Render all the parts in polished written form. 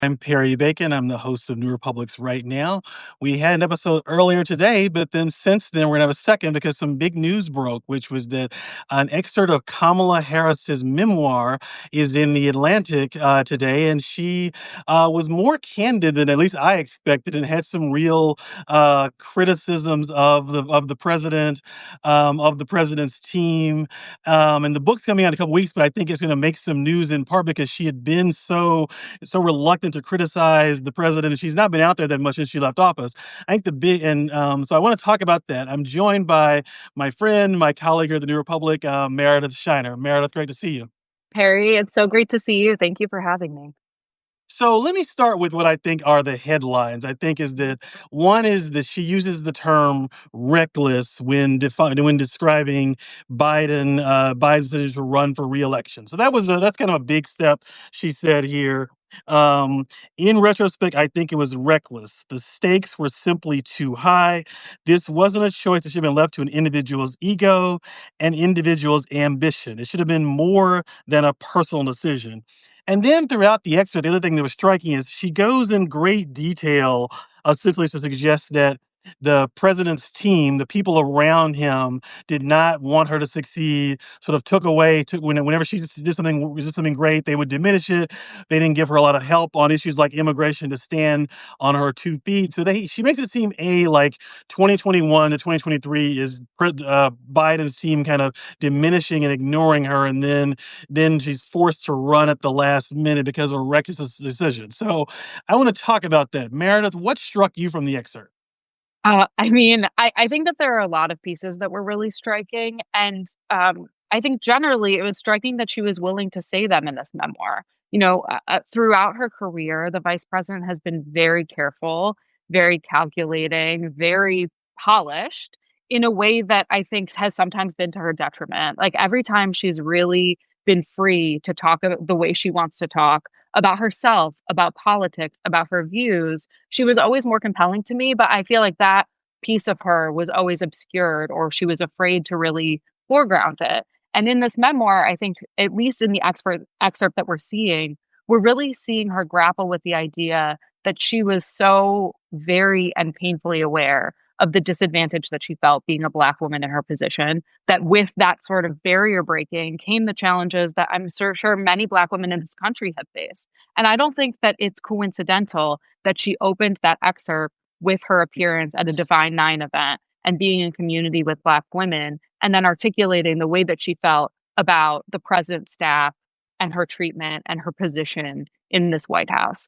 I'm Perry Bacon. I'm the host of New Republics Right Now. We had an episode earlier today, but then since then, we're going to have a second because some big news broke, which was that an excerpt of Kamala Harris's memoir is in the Atlantic today. And she was more candid than at least I expected and had some real criticisms of the president, of the president's team. And the book's coming out in a couple weeks, but I think it's going to make some news in part because she had been so reluctant to criticize the president, and she's not been out there that much since she left office. I think the big and so I want to talk about that. I'm joined by my friend, my colleague here at the New Republic, Meredith Shiner. Meredith, great to see you. Perry, it's so great to see you. Thank you for having me. So let me start with what I think are the headlines. I think is that one is that she uses the term reckless when describing Biden's decision to run for reelection. So that's kind of a big step she said here. Um, in retrospect, I think it was reckless. The stakes were simply too high. This wasn't a choice that should have been left to an individual's ego and individual's ambition. It should have been more than a personal decision. And then throughout the excerpt, the other thing that was striking is she goes in great detail, essentially to suggest that the president's team, the people around him, did not want her to succeed. Sort of whenever she did something great, they would diminish it. They didn't give her a lot of help on issues like immigration to stand on her 2 feet. So she makes it seem like 2021 to 2023 is Biden's team kind of diminishing and ignoring her, and then she's forced to run at the last minute because of a reckless decision. So I want to talk about that. Meredith, what struck you from the excerpt? I think that there are a lot of pieces that were really striking. And I think generally it was striking that she was willing to say them in this memoir. Throughout her career, the vice president has been very careful, very calculating, very polished in a way that I think has sometimes been to her detriment. Like every time she's really been free to talk the way she wants to talk about herself, about politics, about her views, she was always more compelling to me, but I feel like that piece of her was always obscured or she was afraid to really foreground it. And in this memoir, I think, at least in the excerpt that we're really seeing her grapple with the idea that she was so very and painfully aware of the disadvantage that she felt being a Black woman in her position, that with that sort of barrier breaking came the challenges that I'm sure many Black women in this country have faced. And I don't think that it's coincidental that she opened that excerpt with her appearance at a Divine Nine event and being in community with Black women, and then articulating the way that she felt about the president's staff and her treatment and her position in this White House.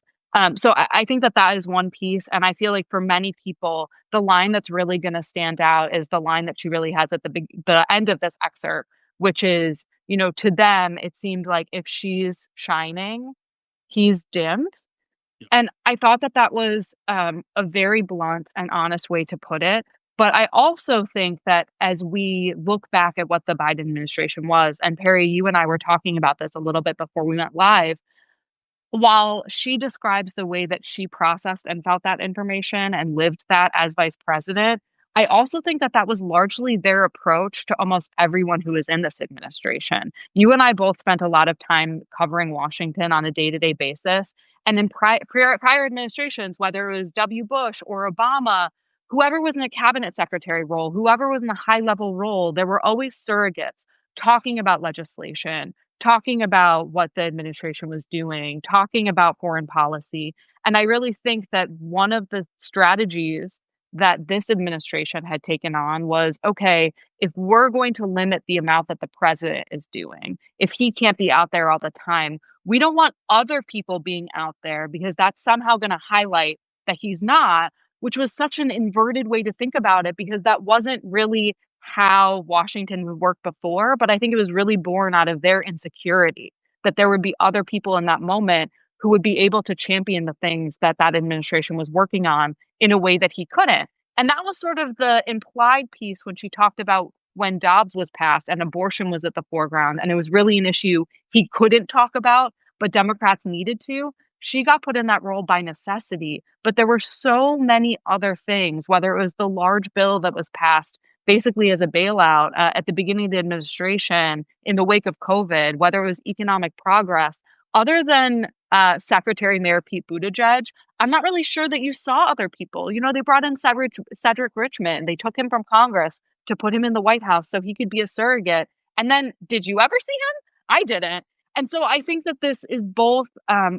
So I think that that is one piece. And I feel like for many people, the line that's really going to stand out is the line that she really has at the end of this excerpt, which is, to them, it seemed like if she's shining, he's dimmed. And I thought that that was a very blunt and honest way to put it. But I also think that as we look back at what the Biden administration was, and Perry, you and I were talking about this a little bit before we went live, while she describes the way that she processed and felt that information and lived that as vice president, I also think that that was largely their approach to almost everyone who is in this administration. You and I both spent a lot of time covering Washington on a day-to-day basis. And in prior administrations, whether it was W. Bush or Obama, whoever was in a cabinet secretary role, whoever was in a high-level role, there were always surrogates talking about legislation, talking about what the administration was doing, talking about foreign policy. And I really think that one of the strategies that this administration had taken on was, okay, if we're going to limit the amount that the president is doing, if he can't be out there all the time, we don't want other people being out there because that's somehow going to highlight that he's not, which was such an inverted way to think about it because that wasn't really how Washington would work before. But I think it was really born out of their insecurity that there would be other people in that moment who would be able to champion the things that that administration was working on in a way that he couldn't. And that was sort of the implied piece when she talked about when Dobbs was passed and abortion was at the foreground. And it was really an issue he couldn't talk about, but Democrats needed to. She got put in that role by necessity. But there were so many other things, whether it was the large bill that was passed basically as a bailout at the beginning of the administration in the wake of COVID, whether it was economic progress, other than Secretary Mayor Pete Buttigieg. I'm not really sure that you saw other people. They brought in Cedric Richmond. They took him from Congress to put him in the White House so he could be a surrogate. And then, did you ever see him? I didn't. And so I think that this is both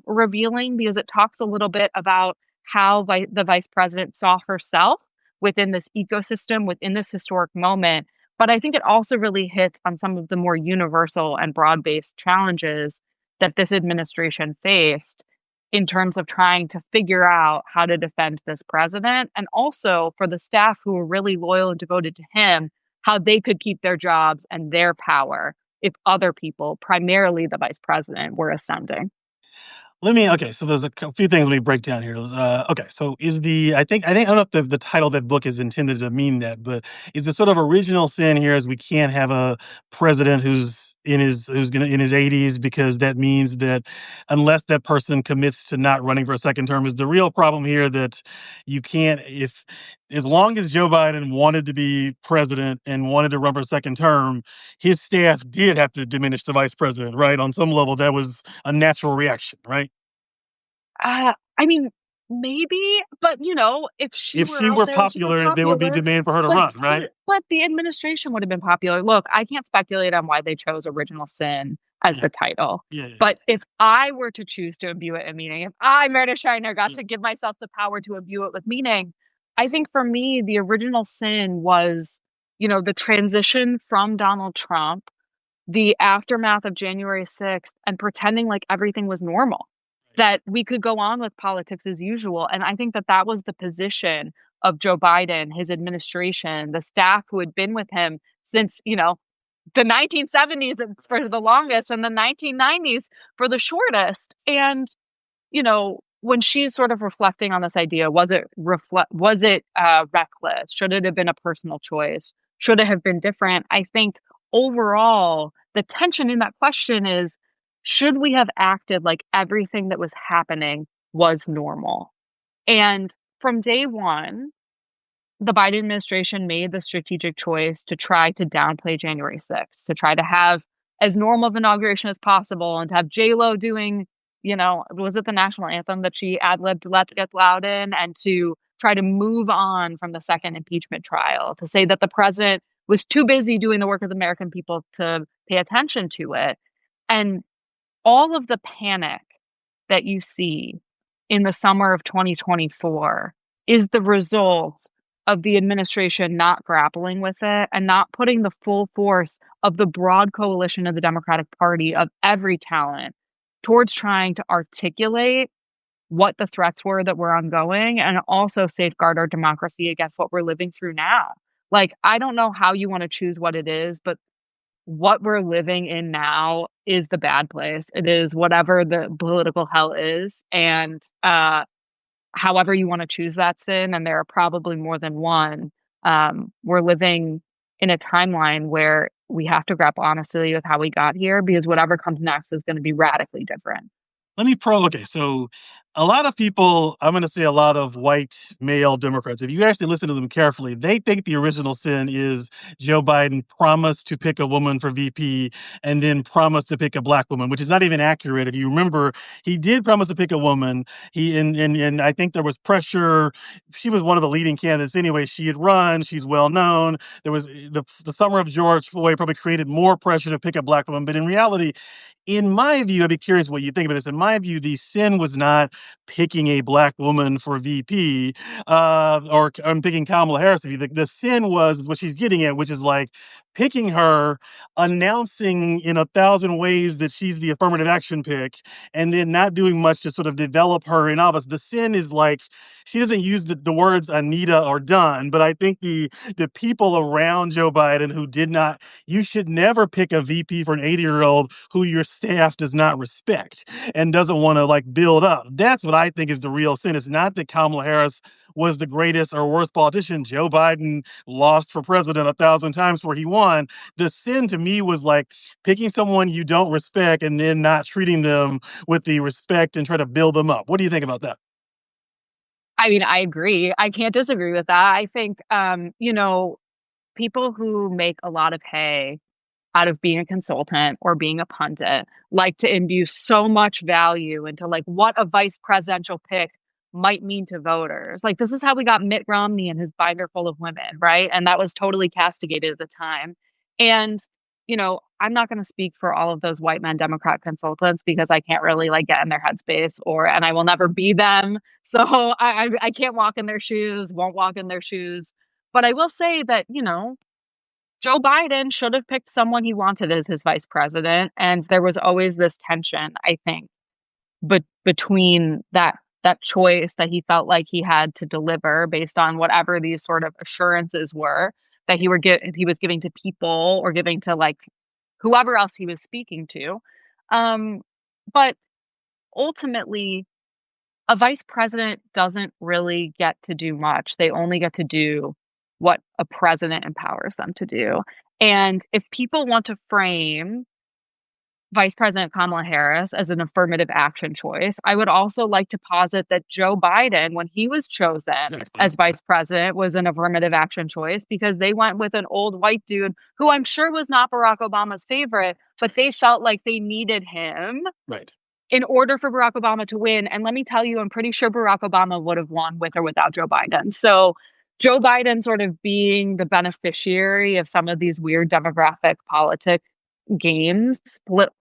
revealing because it talks a little bit about how the vice president saw herself within this ecosystem, within this historic moment. But I think it also really hits on some of the more universal and broad based challenges that this administration faced in terms of trying to figure out how to defend this president. And also for the staff who were really loyal and devoted to him, how they could keep their jobs and their power if other people, primarily the vice president, were ascending. Okay, so there's few things let me break down here. Okay, so I don't know if the title of that book is intended to mean that, but is the sort of original sin here is we can't have a president who's gonna in his 80s because that means that unless that person commits to not running for a second term is the real problem here that you can't if as long as Joe Biden wanted to be president and wanted to run for a second term, his staff did have to diminish the vice president, right? On some level, that was a natural reaction, right? I mean, maybe, but if she If were she out were there and she was popular, there would be popular, demand for her to but run, right? but the administration would have been popular. Look, I can't speculate on why they chose Original Sin as Yeah, the title. yeah. But if I were to choose to imbue it in meaning, if I, Meredith Shiner, got Yeah. to give myself the power to imbue it with meaning, I think for me, the original sin was, the transition from Donald Trump, the aftermath of January 6th, and pretending like everything was normal, that we could go on with politics as usual. And I think that that was the position of Joe Biden, his administration, the staff who had been with him since, the 1970s for the longest and the 1990s for the shortest. And when she's sort of reflecting on this idea, was it reckless? Should it have been a personal choice? Should it have been different? I think overall, the tension in that question is, should we have acted like everything that was happening was normal? And from day one, the Biden administration made the strategic choice to try to downplay January 6th, to try to have as normal of inauguration as possible and to have J-Lo doing, was it the national anthem that she ad-libbed Let's Get Loud in, and to try to move on from the second impeachment trial, to say that the president was too busy doing the work of the American people to pay attention to it. And all of the panic that you see in the summer of 2024 is the result of the administration not grappling with it and not putting the full force of the broad coalition of the Democratic Party of every talent towards trying to articulate what the threats were that were ongoing and also safeguard our democracy against what we're living through now. Like, I don't know how you want to choose what it is, but what we're living in now is the bad place. It is whatever the political hell is. And however you want to choose that sin, and there are probably more than one, we're living in a timeline where we have to grapple honestly with how we got here because whatever comes next is going to be radically different. Okay, so a lot of people, I'm going to say a lot of white male Democrats, if you actually listen to them carefully, they think the original sin is Joe Biden promised to pick a woman for VP and then promised to pick a black woman, which is not even accurate. If you remember, he did promise to pick a woman. And I think there was pressure. She was one of the leading candidates anyway. She had run. She's well known. There was the summer of George Floyd probably created more pressure to pick a black woman. But in reality, in my view, I'd be curious what you think of this. In my view, the sin was not picking a black woman for VP or picking Kamala Harris to be. The sin was what she's getting at, which is like picking her, announcing in 1,000 ways that she's the affirmative action pick, and then not doing much to sort of develop her in office. The sin is like she doesn't use the words Anita or done, but I think the people around Joe Biden who did not, you should never pick a VP for an 80-year-old who your staff does not respect and doesn't want to like build up. That's what I think is the real sin. It's not that Kamala Harris was the greatest or worst politician. Joe Biden lost for president 1,000 times where he won. The sin to me was like picking someone you don't respect and then not treating them with the respect and try to build them up. What do you think about that? I mean, I agree. I can't disagree with that. I think, people who make a lot of hay out of being a consultant or being a pundit, like to imbue so much value into like what a vice presidential pick might mean to voters. Like this is how we got Mitt Romney and his binder full of women, right? And that was totally castigated at the time. And I'm not going to speak for all of those white men Democrat consultants because I can't really like get in their headspace and I will never be them. So I can't walk in their shoes, won't walk in their shoes. But I will say that, Joe Biden should have picked someone he wanted as his vice president. And there was always this tension, I think, between that choice that he felt like he had to deliver based on whatever these sort of assurances were that he was giving to people or giving to like whoever else he was speaking to. But ultimately, a vice president doesn't really get to do much. They only get to do what a president empowers them to do. And if people want to frame Vice President Kamala Harris as an affirmative action choice, I would also like to posit that Joe Biden, when he was chosen as vice president, was an affirmative action choice because they went with an old white dude who I'm sure was not Barack Obama's favorite, but they felt like they needed him Right. in order for Barack Obama to win. And let me tell you, I'm pretty sure Barack Obama would have won with or without Joe Biden. So Joe Biden sort of being the beneficiary of some of these weird demographic games,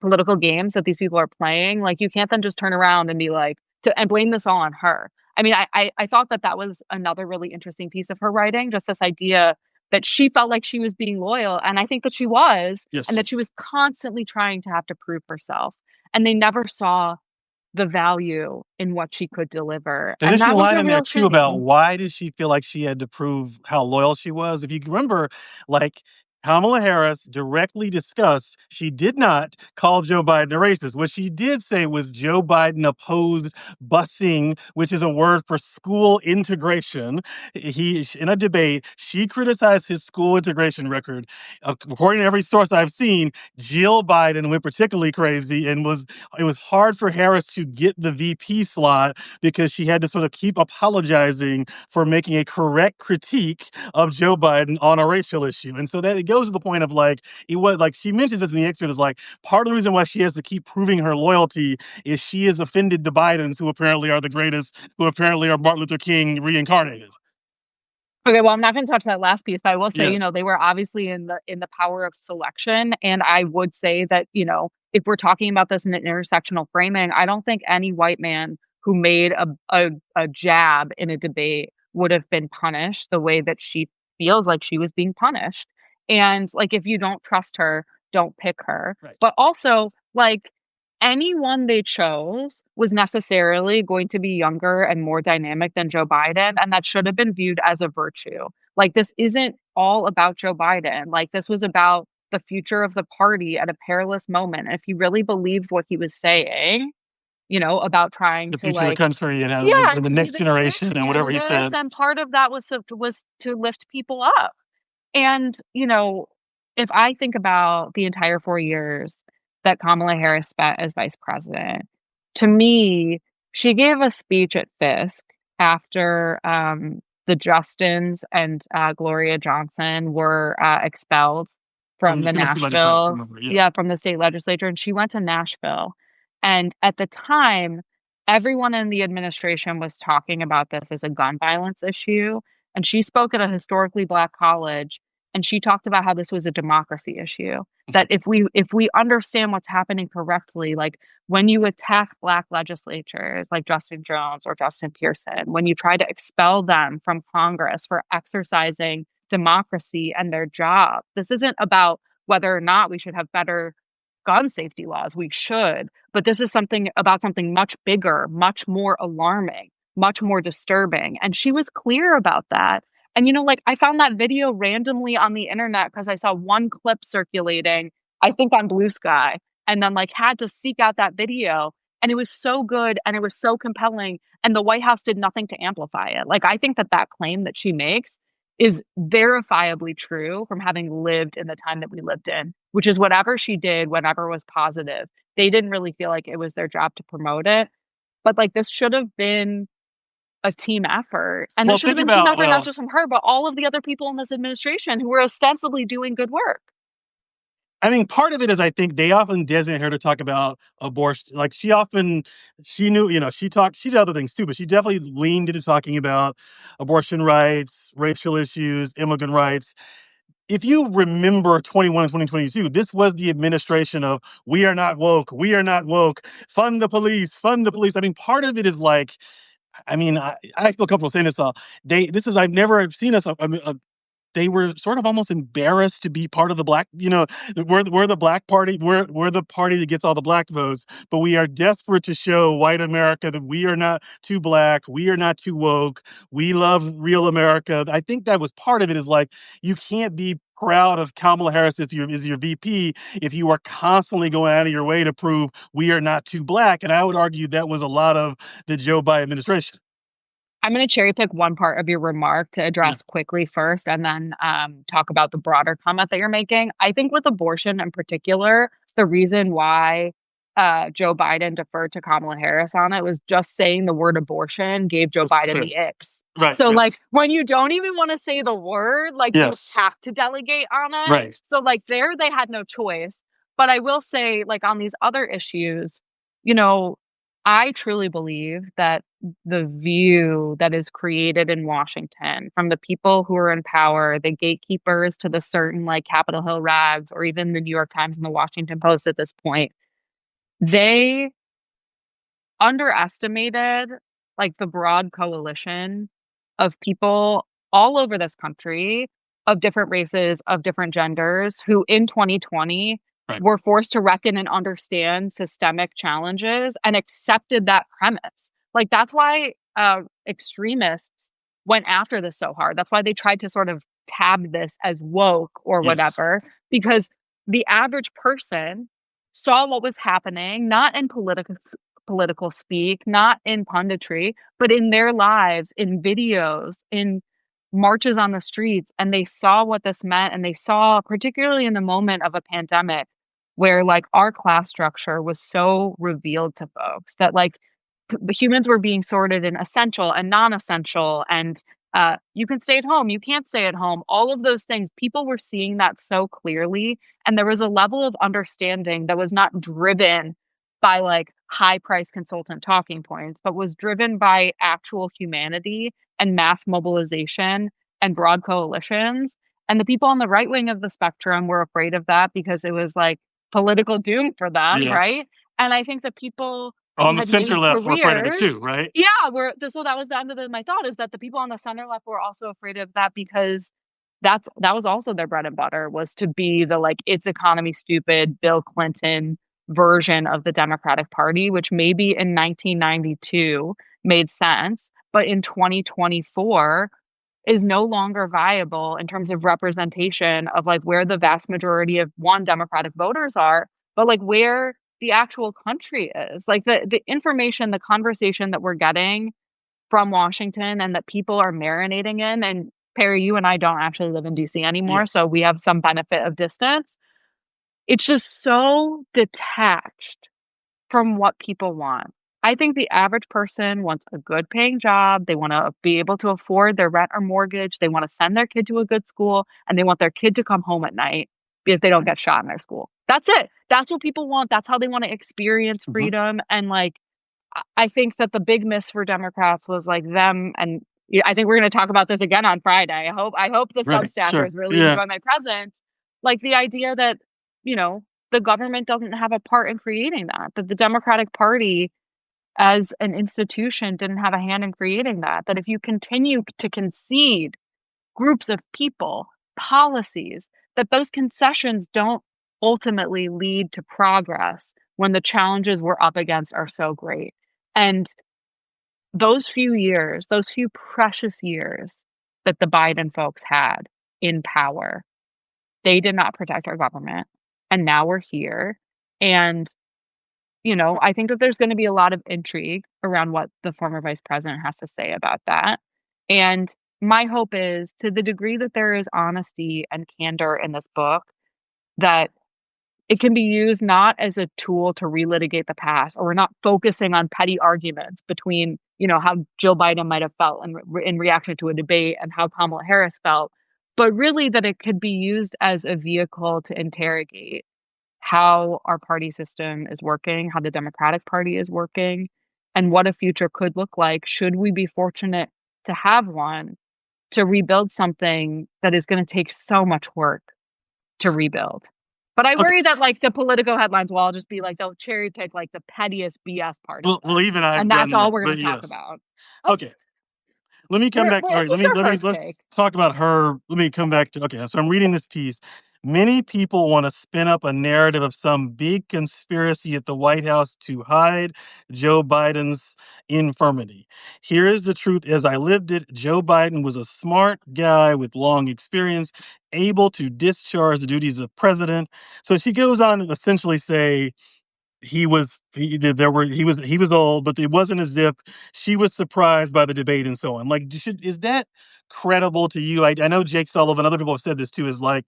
political games that these people are playing. Like you can't then just turn around and be like, and blame this all on her. I mean, I thought that was another really interesting piece of her writing, just this idea that she felt like she was being loyal. And I think that she was, and Yes. that she was constantly trying to have to prove herself. And they never saw the value in what she could deliver. And And there's a that was line a in there real too about shame. why did she feel like she had to prove how loyal she was. If you remember, like Kamala Harris directly discussed she did not call Joe Biden a racist. What she did say was Joe Biden opposed busing, which is a word for school integration. In a debate, she criticized his school integration record. According to every source I've seen, Jill Biden went particularly crazy and it was hard for Harris to get the VP slot because she had to sort of keep apologizing for making a correct critique of Joe Biden on a racial issue. And so that it goes to the point of like, it was like she mentions this in the excerpt is like part of the reason why she has to keep proving her loyalty is she has offended the Bidens who apparently are the greatest, who apparently are Martin Luther King reincarnated. Okay, well, I'm not going to touch that last piece, but I will say, Yes. they were obviously in the power of selection, and I would say that, if we're talking about this in an intersectional framing, I don't think any white man who made a jab in a debate would have been punished the way that she feels like she was being punished. And like, if you don't trust her, don't pick her. Right. But also, like, anyone they chose was necessarily going to be younger and more dynamic than Joe Biden, and that should have been viewed as a virtue. Like, this isn't all about Joe Biden. Like, this was about the future of the party at a perilous moment. And if he really believed what he was saying, about trying The to future of the like, country and yeah, the to be next the generation and whatever he candidate, said. then part of that was to lift people up. And, if I think about the entire 4 years that Kamala Harris spent as vice president, to me, she gave a speech at Fisk after the Justins and Gloria Johnson were expelled From from the the Tennessee legislature, Nashville, remember? Yeah. yeah, from the state legislature. And she went to Nashville. And at the time, everyone in the administration was talking about this as a gun violence issue. And she spoke at a historically Black college, and she talked about how this was a democracy issue. That if we understand what's happening correctly, like when you attack Black legislatures like Justin Jones or Justin Pearson, when you try to expel them from Congress for exercising democracy and their job, this isn't about whether or not we should have better gun safety laws. We should, but this is something about something much bigger, much more alarming, much more disturbing. And she was clear about that. And, like I found that video randomly on the internet because I saw one clip circulating, I think on Blue Sky, and then like had to seek out that video. And it was so good and it was so compelling. And the White House did nothing to amplify it. Like, I think that claim that she makes is verifiably true from having lived in the time that we lived in, which is whatever she did, whatever was positive, they didn't really feel like it was their job to promote it. But like, this should have been a team effort. And Well, that should have think been team about, effort, not well, just from her, but all of the other people in this administration who were ostensibly doing good work. I mean, part of it is I think they often designate her to talk about abortion. Like she knew, she did other things too, but she definitely leaned into talking about abortion rights, racial issues, immigrant rights. If you remember 21 and 2022, this was the administration of we are not woke, we are not woke, fund the police, fund the police. I mean, part of it is like, I mean, I feel comfortable saying this. I've never seen they were sort of almost embarrassed to be part of the black, we're the black party, we're the party that gets all the black votes, but we are desperate to show white America that we are not too black, we are not too woke, we love real America. I think that was part of it, is like, you can't be proud of Kamala Harris as your VP if you are constantly going out of your way to prove we are not too black. And I would argue that was a lot of the Joe Biden administration. I'm going to cherry pick one part of your remark to Yeah. address quickly first, and then talk about the broader comment that you're making. I think with abortion in particular, the reason why Joe Biden deferred to Kamala Harris on it was just saying the word abortion gave Joe Biden Fair. the icks. Right. So, Yes. like, when you don't even want to say the word, like, you Yes. have to delegate on it. Right. So, like, there they had no choice. But I will say, like, on these other issues, you know, I truly believe that the view that is created in Washington from the people who are in power, the gatekeepers to the certain like Capitol Hill rags or even the New York Times and the Washington Post at this point, they underestimated like the broad coalition of people all over this country of different races, of different genders who in 2020 Right. were forced to reckon and understand systemic challenges and accepted that premise. Like that's why extremists went after this so hard. That's why they tried to sort of tab this as woke or Yes. whatever, because the average person saw what was happening, not in political speak, not in punditry, but in their lives, in videos, in marches on the streets. And they saw what this meant. And they saw, particularly in the moment of a pandemic, where like our class structure was so revealed to folks that like the humans were being sorted in essential and non-essential, and you can stay at home, you can't stay at home, all of those things. People were seeing that so clearly, and there was a level of understanding that was not driven by like high price consultant talking points, but was driven by actual humanity and mass mobilization and broad coalitions. And the people on the right wing of the spectrum were afraid of that because it was like political doom for them, Yes. right? And I think that people who On the had center made left, we're afraid of it too, careers, right? yeah, so that was the end of my thought, is that the people on the center left were also afraid of that because that was also their bread and butter, was to be the like it's economy stupid Bill Clinton version of the Democratic Party, which maybe in 1992 made sense, but in 2024 is no longer viable in terms of representation of like where the vast majority of one Democratic voters are, but like where the actual country is. Like the information, the conversation that we're getting from Washington and that people are marinating in, and Perry, you and I don't actually live in DC anymore, Yes. so we have some benefit of distance. It's just so detached from what people want. I think the average person wants a good paying job. They want to be able to afford their rent or mortgage. They want to send their kid to a good school, and they want their kid to come home at night because they don't get shot in their school. That's it. That's what people want. That's how they want to experience Mhm. freedom. And like, I think that the big miss for Democrats was like them. And yeah, I think we're going to talk about this again on Friday. I hope the Right. Sure. Substackers really Yeah. enjoy my presence. Like the idea that, you know, the government doesn't have a part in creating that the Democratic Party as an institution didn't have a hand in creating that. That if you continue to concede groups of people, policies, that those concessions don't ultimately lead to progress when the challenges we're up against are so great. And those few years, those few precious years that the Biden folks had in power, they did not protect our government. And now we're here. And I think that there's gonna be a lot of intrigue around what the former vice president has to say about that. And my hope is, to the degree that there is honesty and candor in this book, that it can be used not as a tool to relitigate the past, or we're not focusing on petty arguments between, how Jill Biden might have felt in reaction to a debate and how Kamala Harris felt, but really that it could be used as a vehicle to interrogate how our party system is working, how the Democratic Party is working, and what a future could look like should we be fortunate to have one to rebuild something that is gonna take so much work to rebuild. But I Okay. worry that, like, the Politico headlines will all just be like, they'll cherry pick, like, the pettiest BS parts of Well, this, even I've and that's done all that, we're gonna but talk yes. about. Oh, Okay. Let me come back. All right, it's just our first let's take. talk about her. Let me come back to okay. So I'm reading this piece. Many people want to spin up a narrative of some big conspiracy at the White House to hide Joe Biden's infirmity. Here is the truth as I lived it. Joe Biden was a smart guy with long experience, able to discharge the duties of president. So she goes on to essentially say he was old, but it wasn't as if she was surprised by the debate and so on. Like, is that credible to you? I know Jake Sullivan, other people have said this too. Is like,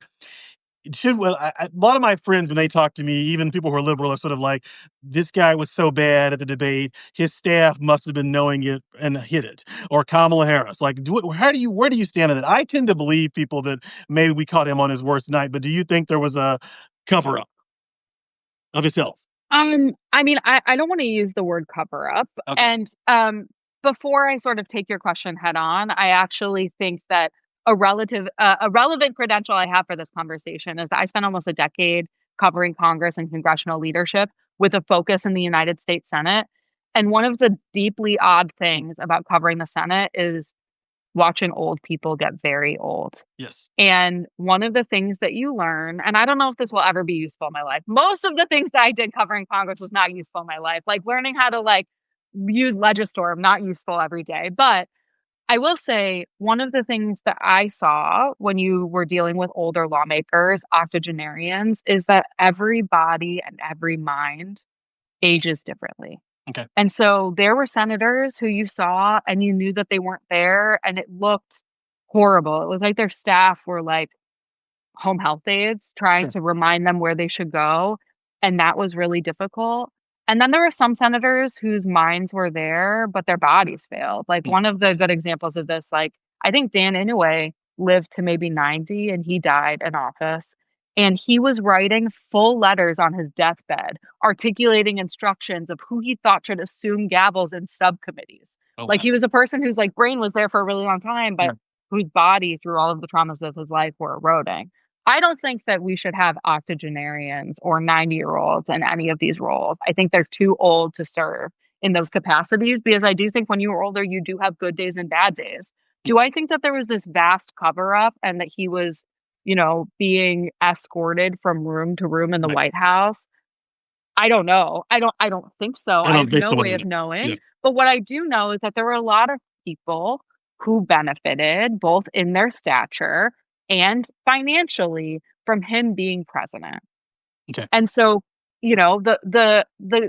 a lot of my friends when they talk to me, even people who are liberal, are sort of like, this guy was so bad at the debate, his staff must have been knowing it and hid it. Or Kamala Harris, like, where do you stand on that? I tend to believe people that maybe we caught him on his worst night, but do you think there was a cover up of his health? I mean, I don't wanna use the word cover up, Okay, and, before I sort of take your question head on, I actually think that a relevant credential I have for this conversation is that I spent almost a decade covering Congress and congressional leadership with a focus in the United States Senate, and one of the deeply odd things about covering the Senate is watching old people get very old. yes. And one of the things that you learn, and I don't know if this will ever be useful in my life. Most of the things that I did covering Congress was not useful in my life. Like learning how to use Legistorm, not useful every day. But I will say one of the things that I saw when you were dealing with older lawmakers, octogenarians, is that every body and every mind ages differently. Okay. And so there were senators who you saw and you knew that they weren't there and it looked horrible. It was like their staff were like home health aides trying Sure. to remind them where they should go, and that was really difficult. And then there were some senators whose minds were there, but their bodies failed. Like Mm. one of the good examples of this, like I think Dan Inouye lived to maybe 90 and he died in office. And he was writing full letters on his deathbed, articulating instructions of who he thought should assume gavels in subcommittees. Oh, Like wow. he was a person whose like brain was there for a really long time, Yeah. but whose body, through all of the traumas of his life, were eroding. I don't think that we should have octogenarians or 90-year-olds in any of these roles. I think they're too old to serve in those capacities because I do think when you were older, you do have good days and bad days. Do I think that there was this vast cover up and that he was, being escorted from room to room in the Right. White House? I don't know. I don't think so. I I don't have based no on what way I of know. Yeah. knowing. But what I do know is that there were a lot of people who benefited both in their stature and financially from him being president. Okay. And so, the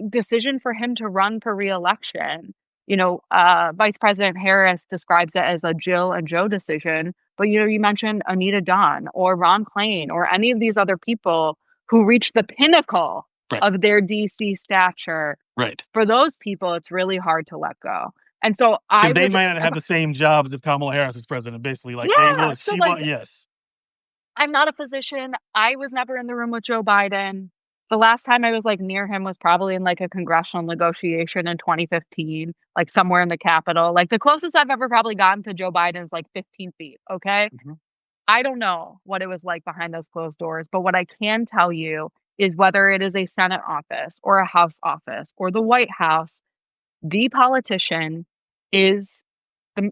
decision for him to run for reelection, Vice President Harris describes it as a Jill and Joe decision. But you mentioned Anita Dunn or Ron Klain or any of these other people who reached the pinnacle Right. of their DC stature. Right. For those people, it's really hard to let go. And so I Because they would, might not have the same jobs if Kamala Harris is president. Basically, like they yeah. will. So She like will. Yes. I'm not a physician. I was never in the room with Joe Biden. The last time I was, like, near him was probably in, like, a congressional negotiation in 2015, like, somewhere in the Capitol. Like, the closest I've ever probably gotten to Joe Biden is, like, 15 feet, okay? Mhm. I don't know what it was like behind those closed doors, but what I can tell you is whether it is a Senate office or a House office or the White House, the politician is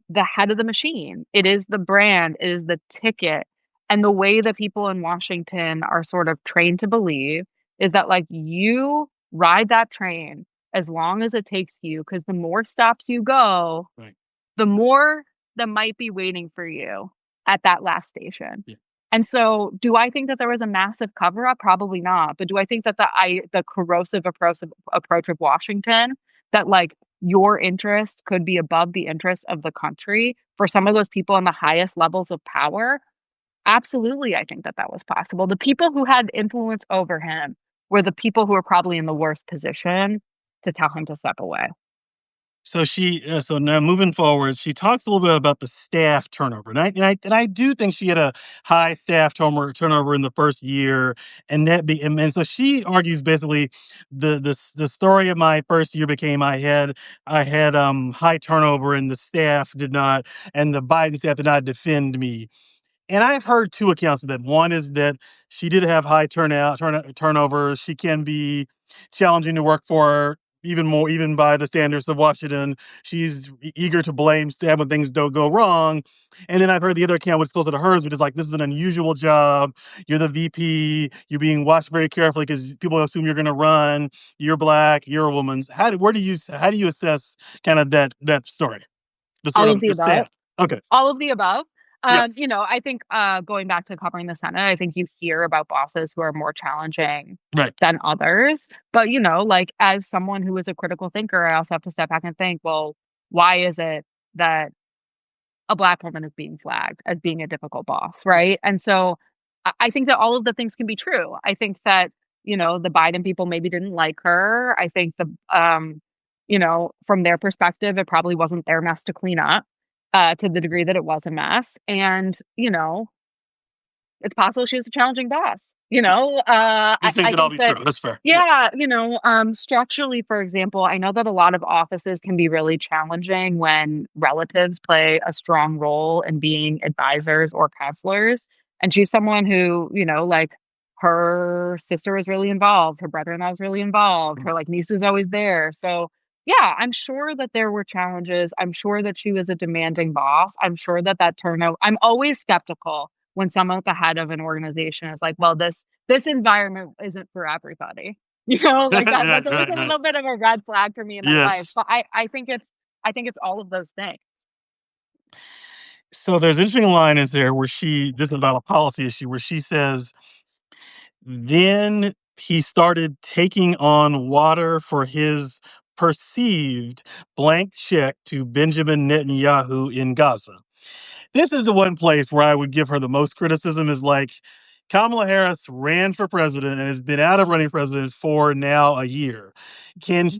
the head of the machine. It is the brand, it is the ticket. And the way that people in Washington are sort of trained to believe is that like you ride that train as long as it takes you because the more stops you go, Right. the more that might be waiting for you at that last station. Yeah. And so, do I think that there was a massive cover up? Probably not. But do I think that the corrosive approach of Washington, that like your interest could be above the interest of the country for some of those people in the highest levels of power? Absolutely, I think that that was possible. The people who had influence over him were the people who were probably in the worst position to tell him to step away. So now moving forward, she talks a little bit about the staff turnover, and I do think she had a high staff turnover in the first year, and so she argues basically the story of my first year became I had high turnover and the staff did not, and the Biden staff did not defend me. And I've heard two accounts of that. One is that she did have high turnover. She can be challenging to work for, even more, even by the standards of Washington. She's eager to blame Stab when things don't go wrong. And then I've heard the other account, which is closer to hers, which is like, this is an unusual job. You're the VP. You're being watched very carefully because people assume you're going to run. You're black. You're a woman. How do you assess kind of that story? The sort All of of the the above. staff. Okay. All of the above. Yep. I think going back to covering the Senate, I think you hear about bosses who are more challenging Right. than others. But, like as someone who is a critical thinker, I also have to step back and think, well, why is it that a black woman is being flagged as being a difficult boss, right? And so I think that all of the things can be true. I think that, the Biden people maybe didn't like her. I think from their perspective, it probably wasn't their mess to clean up to the degree that it was a mess. And, it's possible she was a challenging boss. Yes. These things I can all think be that, true. That's fair. Yeah. yeah, structurally, for example, I know that a lot of offices can be really challenging when relatives play a strong role in being advisors or counselors. And she's someone who, like her sister was really involved, her brother-in-law was really involved, her like niece was always there. So yeah, I'm sure that there were challenges. I'm sure that she was a demanding boss. I'm sure that turnover. I'm always skeptical when someone at the head of an organization is like, "Well, this environment isn't for everybody." Like Right, that's always right, a right. little bit of a red flag for me in my life. Yes. But I think it's all of those things. So there's an interesting line in there where this is about a policy issue where she says, then he started taking on water for his perceived blank check to Benjamin Netanyahu in Gaza. This is the one place where I would give her the most criticism is like Kamala Harris ran for president and has been out of running president for now a year.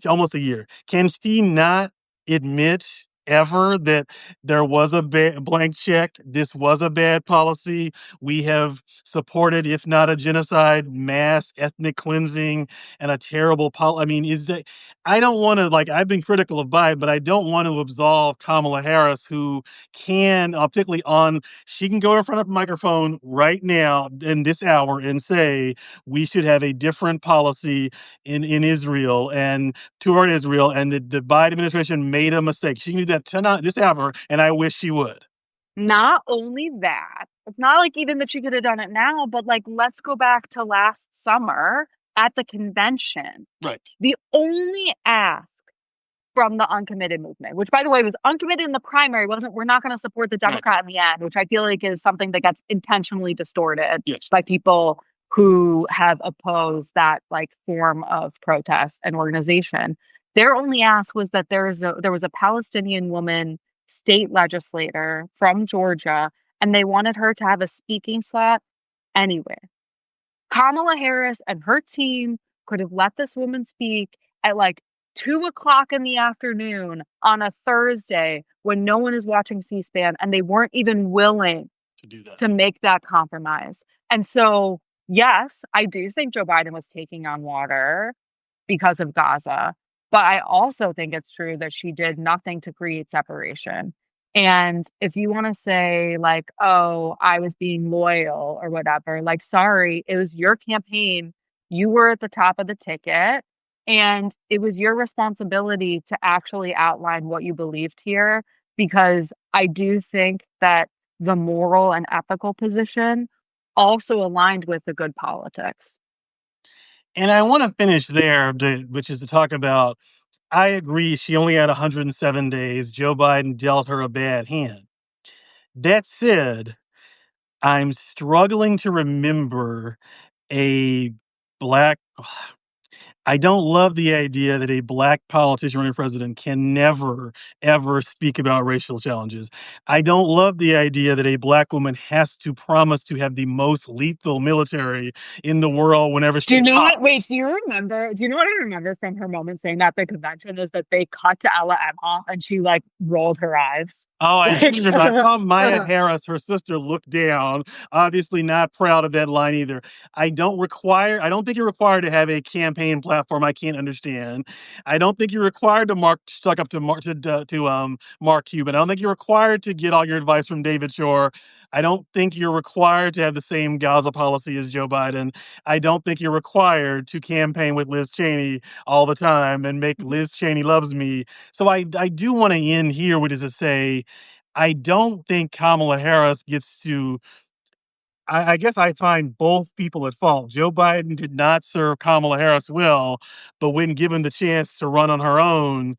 Almost a year. Can she not admit ever that there was a blank check? This was a bad policy. We have supported, if not a genocide, mass ethnic cleansing and a terrible policy. I mean, is that I don't want to I've been critical of Biden, but I don't want to absolve Kamala Harris, who particularly on, she can go in front of a microphone right now in this hour and say, we should have a different policy in Israel and toward Israel, and the Biden administration made a mistake. She can do that tonight, this hour, and I wish she would. Not only that, it's not like even that she could have done it now, but like let's go back to last summer at the convention. Right. The only ask from the uncommitted movement, which by the way was uncommitted in the primary, wasn't we're not going to support the Right. Democrat in the end, which I feel like is something that gets intentionally distorted Yes. by people who have opposed that like form of protest and organization. Their only ask was that there was a Palestinian woman state legislator from Georgia, and they wanted her to have a speaking slot anywhere. Kamala Harris and her team could have let this woman speak at like 2 o'clock in the afternoon on a Thursday when no one is watching C-SPAN, and they weren't even willing To do that. to make that compromise. And so, yes, I do think Joe Biden was taking on water because of Gaza, but I also think it's true that she did nothing to create separation. And if you want to say, like, oh, I was being loyal or whatever, like, sorry, it was your campaign. You were at the top of the ticket. And it was your responsibility to actually outline what you believed here, because I do think that the moral and ethical position also aligned with the good politics. And I want to finish there, which is to talk about, I agree, she only had 107 days. Joe Biden dealt her a bad hand. That said, I'm struggling to remember a black I don't love the idea that a black politician running for president can never, ever speak about racial challenges. I don't love the idea that a black woman has to promise to have the most lethal military in the world whenever Do you she know what? Wait, talks. do you remember? Do you know what I remember from her moment saying that at the convention is that they cut to Ella Emhoff and she like rolled her eyes. Oh, I do Like, remember. I saw Maya Harris, her sister, look down, obviously not proud of that line either. I don't think you're required to have a campaign platform I can't understand. I don't think you're required to suck up to Mark Cuban. I don't think you're required to get all your advice from David Shore. I don't think you're required to have the same Gaza policy as Joe Biden. I don't think you're required to campaign with Liz Cheney all the time and make Liz Cheney loves me. So I do want to end here, which is to say, I don't think Kamala Harris gets to. I guess I find both people at fault. Joe Biden did not serve Kamala Harris well, but when given the chance to run on her own,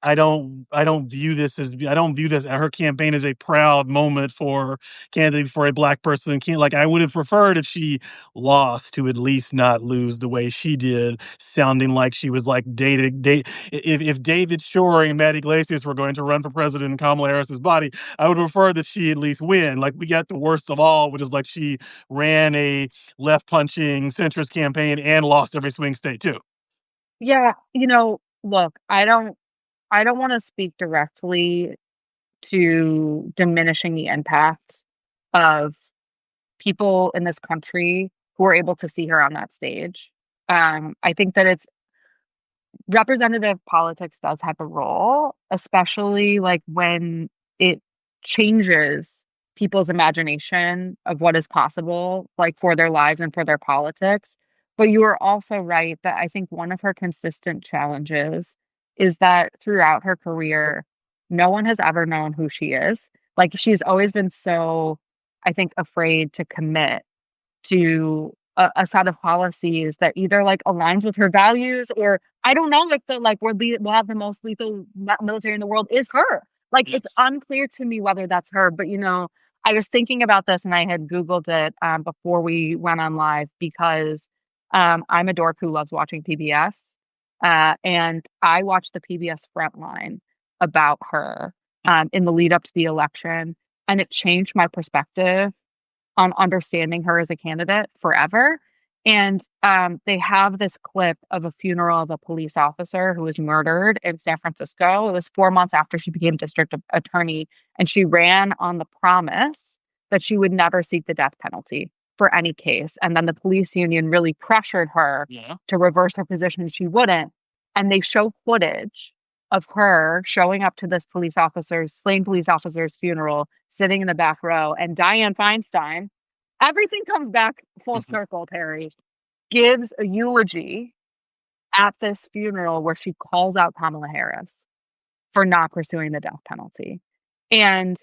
I don't view this her campaign as a proud moment for candidate for a black person. Can't like I would have preferred if she lost to at least not lose the way she did, sounding like she was like dating date. If David Shore and Matt Iglesias were going to run for president in Kamala Harris's body, I would prefer that she at least win. Like we got the worst of all, which is like she ran a left punching centrist campaign and lost every swing state too. yeah, look, I don't want to speak directly to diminishing the impact of people in this country who are able to see her on that stage. I think that it's representative politics does have a role, especially like when it changes people's imagination of what is possible, like for their lives and for their politics. But you are also right that I think one of her consistent challenges is that throughout her career, no one has ever known who she is. Like she's always been so, I think, afraid to commit to a set of policies that either like aligns with her values or I don't know if the like we'll have the most lethal military in the world is her. Like it's Yes. unclear to me whether that's her. But I was thinking about this and I had Googled it before we went on live because I'm a dork who loves watching PBS. And I watched the PBS Frontline about her in the lead up to the election. And it changed my perspective on understanding her as a candidate forever. And they have this clip of a funeral of a police officer who was murdered in San Francisco. It was 4 months after she became district attorney, and she ran on the promise that she would never seek the death penalty for any case. And then the police union really pressured her Yeah. to reverse her position, and she wouldn't. And they show footage of her showing up to this slain police officer's funeral, sitting in the back row. And Dianne Feinstein, everything comes back full Mhm. circle, Terry, gives a eulogy at this funeral where she calls out Kamala Harris for not pursuing the death penalty. And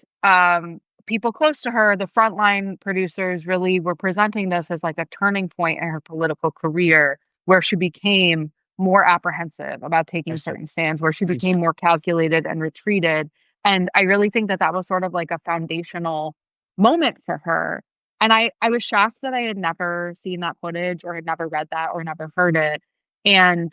people close to her, the frontline producers really were presenting this as like a turning point in her political career where she became more apprehensive about I taking see. certain stands, where she I see. became more calculated and retreated. And I really think that that was sort of like a foundational moment for her. And I was shocked that I had never seen that footage or had never read that or never heard it. And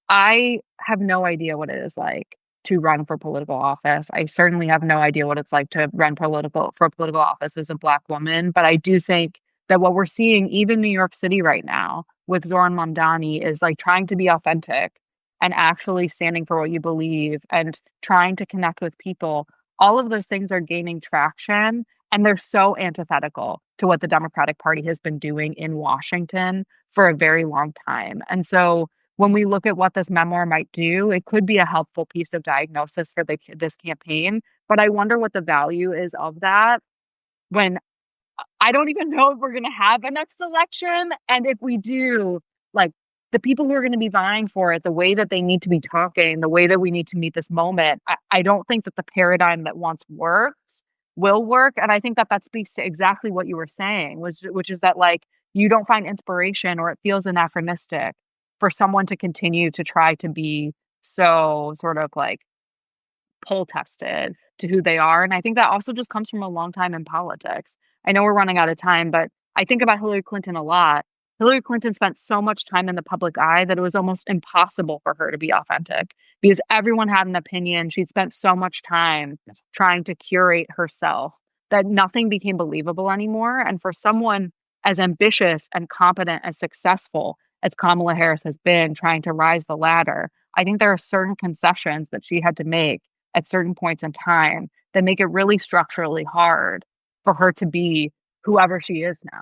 I have no idea what it is like to run for political office. I certainly have no idea what it's like to run political office as a Black woman, but I do think that what we're seeing even New York City right now with Zoran Mamdani is like trying to be authentic and actually standing for what you believe and trying to connect with people. All of those things are gaining traction and they're so antithetical to what the Democratic Party has been doing in Washington for a very long time. And so when we look at what this memoir might do, it could be a helpful piece of diagnosis for this campaign. But I wonder what the value is of that when I don't even know if we're going to have a next election. And if we do, like the people who are going to be vying for it, the way that they need to be talking, the way that we need to meet this moment, I don't think that the paradigm that once works will work. And I think that that speaks to exactly what you were saying, which is that like you don't find inspiration or it feels anachronistic for someone to continue to try to be so sort of like poll tested to who they are. And I think that also just comes from a long time in politics. I know we're running out of time, but I think about Hillary Clinton a lot. Hillary Clinton spent so much time in the public eye that it was almost impossible for her to be authentic because everyone had an opinion. She'd spent so much time trying to curate herself that nothing became believable anymore. And for someone as ambitious and competent and successful as Kamala Harris has been trying to rise the ladder, I think there are certain concessions that she had to make at certain points in time that make it really structurally hard for her to be whoever she is now.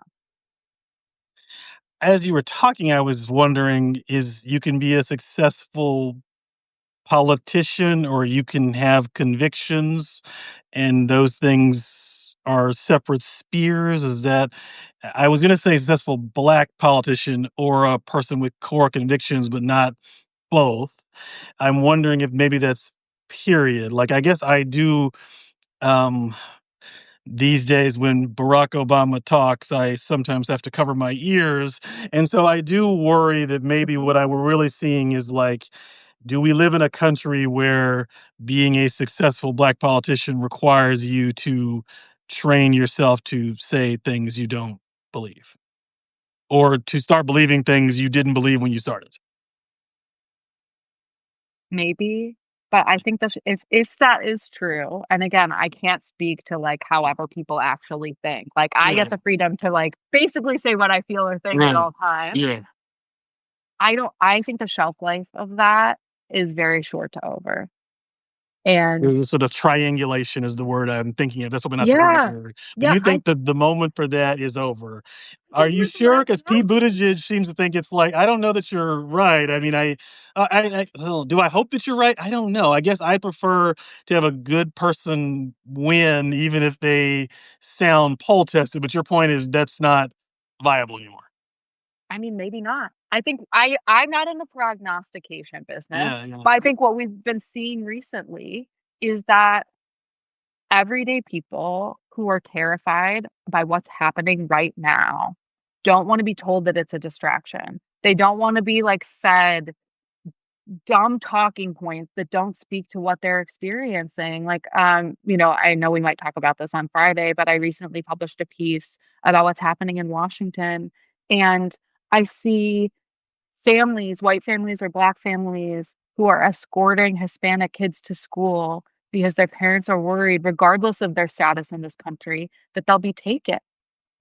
As you were talking, I was wondering, is you can be a successful politician or you can have convictions and those things are separate spheres? Is that, I was going to say successful black politician or a person with core convictions, but not both. I'm wondering if maybe that's period. Like, I guess I do. Um, these days when Barack Obama talks, I sometimes have to cover my ears. And so I do worry that maybe what I were really seeing is like, do we live in a country where being a successful black politician requires you to train yourself to say things you don't believe or to start believing things you didn't believe when you started? Maybe, but I think that if that is true, and again, I can't speak to, like, however people actually think, like, I get Yeah. the freedom to, like, basically say what I feel or think at Right. all times. Yeah. I think the shelf life of that is very short to over, and There's a sort of triangulation is the word I'm thinking of. That's probably not the right yeah, word. But yeah, you I think that the moment for that is over. Are think you with sure? black Because Pete Buttigieg seems to think it's like, I don't know that you're right. I mean, do I hope that you're right? I don't know. I guess I prefer to have a good person win, even if they sound poll tested. But your point is that's not viable anymore. I mean, maybe not. I think I'm not in the prognostication business, Yeah, yeah. but I think what we've been seeing recently is that everyday people who are terrified by what's happening right now don't wanna be told that it's a distraction. They don't wanna be, like, fed dumb talking points that don't speak to what they're experiencing. Like, I know we might talk about this on Friday, but I recently published a piece about what's happening in Washington, and I see families, white families or black families, who are escorting Hispanic kids to school because their parents are worried, regardless of their status in this country, that they'll be taken.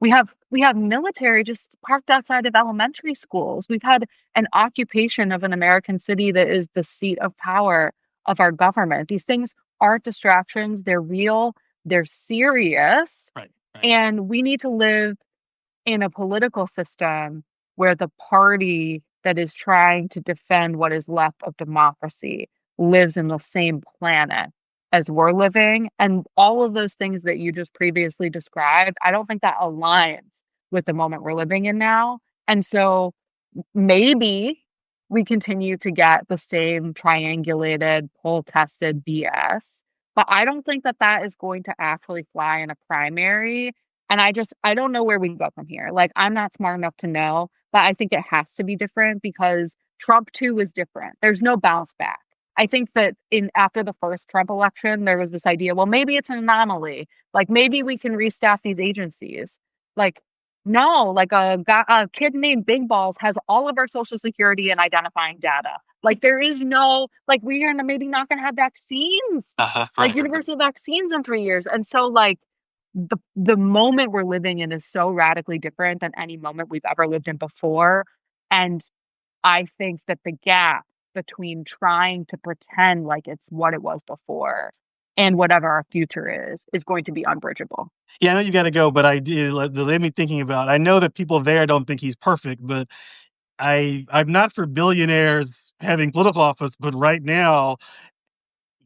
We have military just parked outside of elementary schools. We've had an occupation of an American city that is the seat of power of our government. These things aren't distractions, they're real, they're serious, Right, right. and we need to live in a political system where the party that is trying to defend what is left of democracy lives in the same planet as we're living. And all of those things that you just previously described, I don't think that aligns with the moment we're living in now. And so maybe we continue to get the same triangulated, poll tested BS, but I don't think that that is going to actually fly in a primary, and I don't know where we go from here. Like, I'm not smart enough to know, but I think it has to be different because Trump too was different. There's no bounce back. I think that in after the first Trump election, there was this idea, well, maybe it's an anomaly. Like, maybe we can restaff these agencies. Like, no, like a kid named Big Balls has all of our social security and identifying data. Like there is no like we are maybe not going to have vaccines, Uh-huh, like right. universal vaccines in 3 years. And so like the moment we're living in is so radically different than any moment we've ever lived in before. And I think that the gap between trying to pretend like it's what it was before and whatever our future is going to be unbridgeable. Yeah, I know you got to go, but I did let me thinking about. I know that people there don't think he's perfect, but I'm not for billionaires having political office, but right now,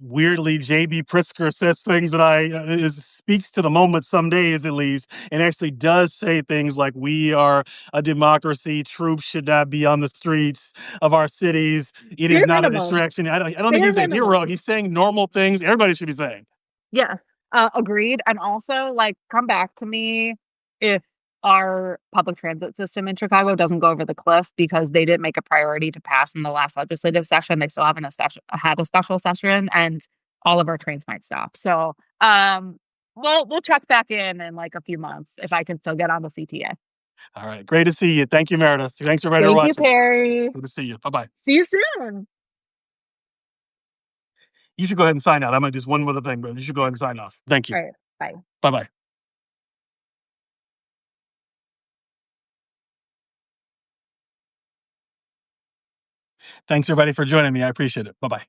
weirdly, JB Pritzker says things that speaks to the moment some days at least, and actually does say things like, "We are a democracy. Troops should not be on the streets of our cities. It is Bare not a minimum. distraction." I don't think Bare he's a minimum. hero. He's saying normal things everybody should be saying. Yeah, agreed, and also, like, come back to me if our public transit system in Chicago doesn't go over the cliff because they didn't make a priority to pass in the last legislative session. They still haven't had a special session, and all of our trains might stop. So, we'll check back in like, a few months if I can still get on the CTA. All right. Great to see you. Thank you, Meredith. Thanks, everybody, for Thank you, watching. Perry. Good to see you. Bye bye. See you soon. You should go ahead and sign out. I might just one more thing, but you should go ahead and sign off. Thank you. All right. Bye. Bye bye. Thanks, everybody, for joining me. I appreciate it. Bye bye.